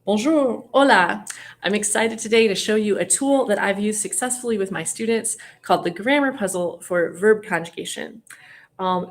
Bonjour, hola. I'm excited today to show you a tool that I've used successfully with my students called the grammar puzzle for verb conjugation.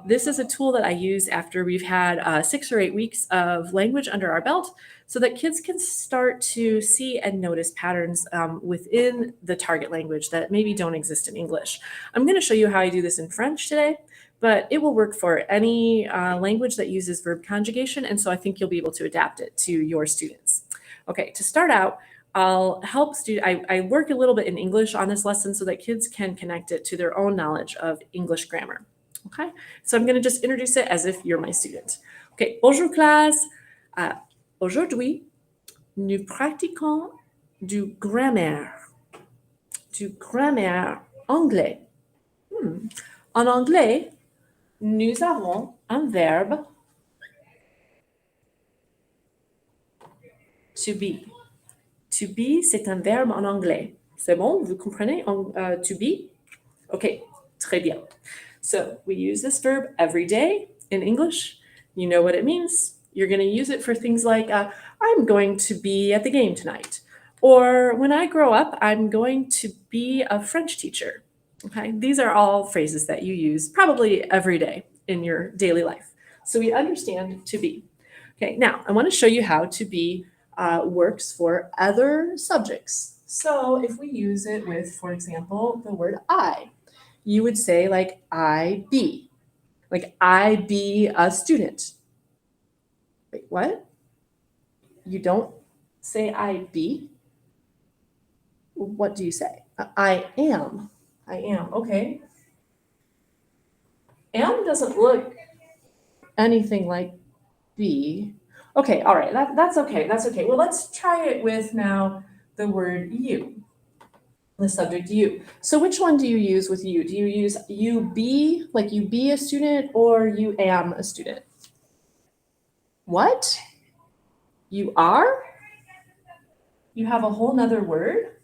This is a tool that I use after we've had 6 or 8 weeks of language under our belt so that kids can start to see and notice patterns within the target language that maybe don't exist in English. I'm going to show you how I do this in French today, but it will work for any language that uses verb conjugation, and so I think you'll be able to adapt it to your students. Okay, to start out, I'll help I work a little bit in English on this lesson so that kids can connect it to their own knowledge of English grammar. Okay, so I'm going to just introduce it as if you're my student. Okay, bonjour classe. Aujourd'hui, nous pratiquons du grammaire anglais. En anglais, nous avons un verbe to be. To be, c'est un verbe en anglais. C'est bon? Vous comprenez? To be? Okay, très bien. So we use this verb every day in English. You know what it means. You're going to use it for things like, I'm going to be at the game tonight. Or when I grow up, I'm going to be a French teacher. Okay, these are all phrases that you use probably every day in your daily life. So we understand to be. Okay, now I want to show you how to be works for other subjects. So if we use it with, for example, the word I, you would say like I be a student. Wait, what? You don't say I be? What do you say? I am. I am. Okay. Am doesn't look anything like be. Okay, all right. That's okay. That's okay. Well, let's try it with now the word you. The subject you. So which one do you use with you? Do you use you be, like you be a student, or you am a student? What? You are? You have a whole nother word?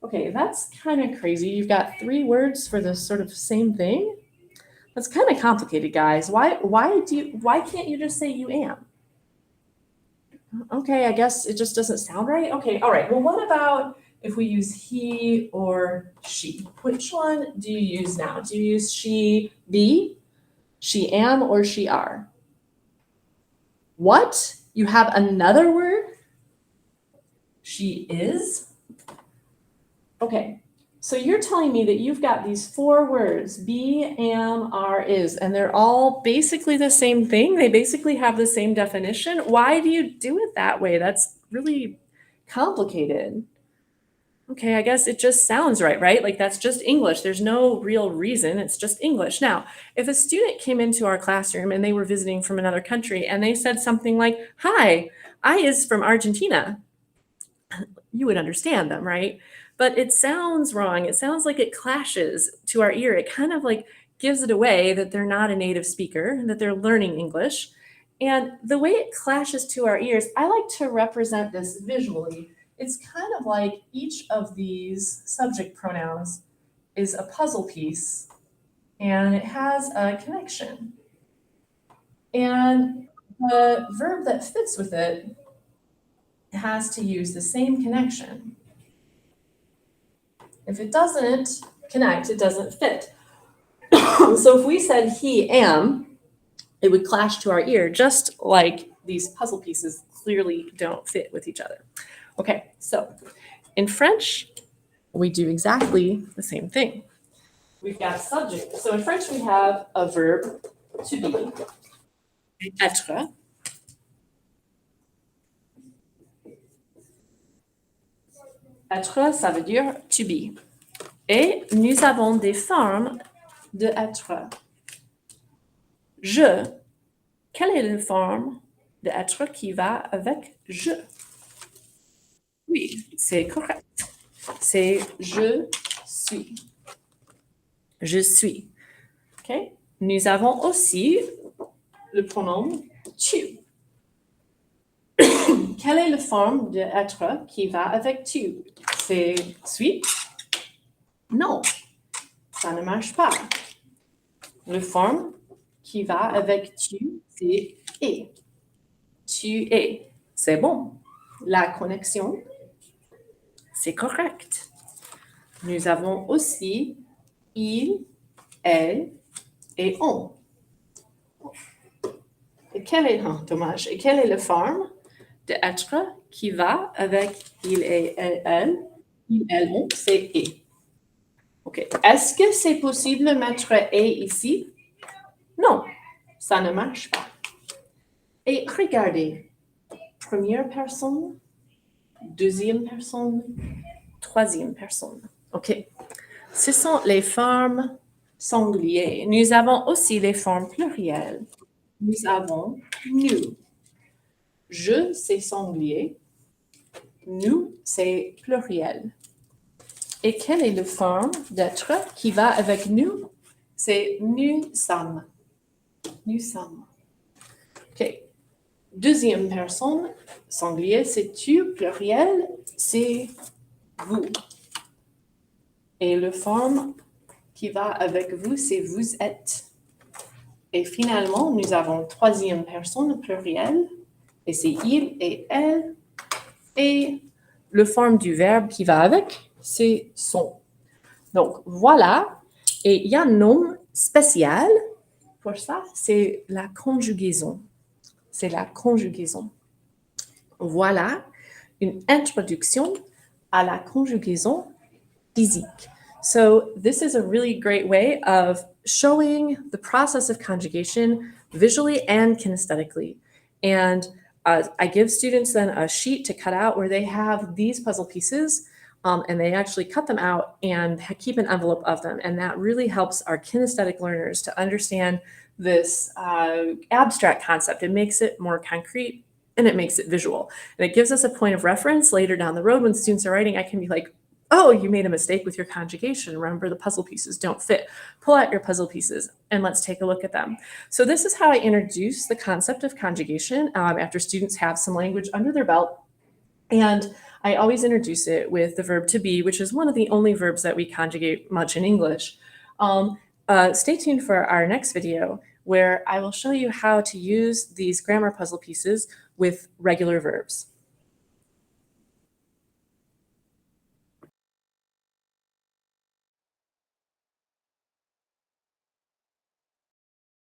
Okay, that's kind of crazy. You've got 3 words for the sort of same thing. That's kind of complicated, guys. Why can't you just say you am? Okay, I guess it just doesn't sound right. Okay, all right. Well, what about if we use he or she? Which one do you use now? Do you use she be, she am, or she are? What? You have another word? She is? Okay, so you're telling me that you've got these 4 words, be, am, are, is, and they're all basically the same thing? They basically have the same definition? Why do you do it that way? That's really complicated. Okay, I guess it just sounds right, right? Like that's just English. There's no real reason. It's just English. Now, if a student came into our classroom and they were visiting from another country and they said something like, "Hi, I is from Argentina," you would understand them, right? But it sounds wrong. It sounds like it clashes to our ear. It kind of like gives it away that they're not a native speaker, that they're learning English. And the way it clashes to our ears, I like to represent this visually. It's kind of like each of these subject pronouns is a puzzle piece and it has a connection. And the verb that fits with it has to use the same connection. If it doesn't connect, it doesn't fit. So if we said he am, it would clash to our ear, just like these puzzle pieces clearly don't fit with each other. Okay, so in French, we do exactly the same thing. We've got subject. So in French, we have a verb to be, être. Être, ça veut dire to be. Et nous avons des formes de être. Je. Quelle est la forme de être qui va avec je? Oui, c'est correct. C'est je suis. Je suis. Okay? Nous avons aussi le pronom tu. Quelle est la forme de être qui va avec tu? C'est suis? Non, ça ne marche pas. La forme qui va avec tu, c'est est. Tu es. C'est bon. la connexion, c'est correct. Nous avons aussi il, elle et on. Et quel est, dommage, et quelle est la forme de être qui va avec il et elle? Il, elle, on, c'est et. OK. Est-ce que c'est possible de mettre et ici? Non, ça ne marche pas. Et regardez, première personne, deuxième personne, troisième personne. OK. Ce sont les formes singulières. Nous avons aussi les formes plurielles. Nous avons nous. Je, c'est singulier. Nous, c'est pluriel. Et quelle est la forme d'être qui va avec nous? C'est nous sommes. Nous sommes. OK. Deuxième personne, singulier, c'est tu, pluriel, c'est vous. Et la forme qui va avec vous, c'est vous êtes. Et finalement, nous avons troisième personne, pluriel, et c'est il et elle. Et la forme du verbe qui va avec, c'est sont. Donc, voilà. Et il y a un nom spécial pour ça, c'est la conjugaison. C'est la conjugaison. Voilà une introduction à la conjugaison physique. So this is a really great way of showing the process of conjugation visually and kinesthetically. And I give students then a sheet to cut out where they have these puzzle pieces and they actually cut them out and keep an envelope of them. And that really helps our kinesthetic learners to understand this abstract concept. It makes it more concrete and it makes it visual. And it gives us a point of reference later down the road when students are writing. I can be like, oh, you made a mistake with your conjugation. Remember, the puzzle pieces don't fit. Pull out your puzzle pieces and let's take a look at them. So this is how I introduce the concept of conjugation after students have some language under their belt. And I always introduce it with the verb to be, which is one of the only verbs that we conjugate much in English. Stay tuned for our next video where I will show you how to use these grammar puzzle pieces with regular verbs.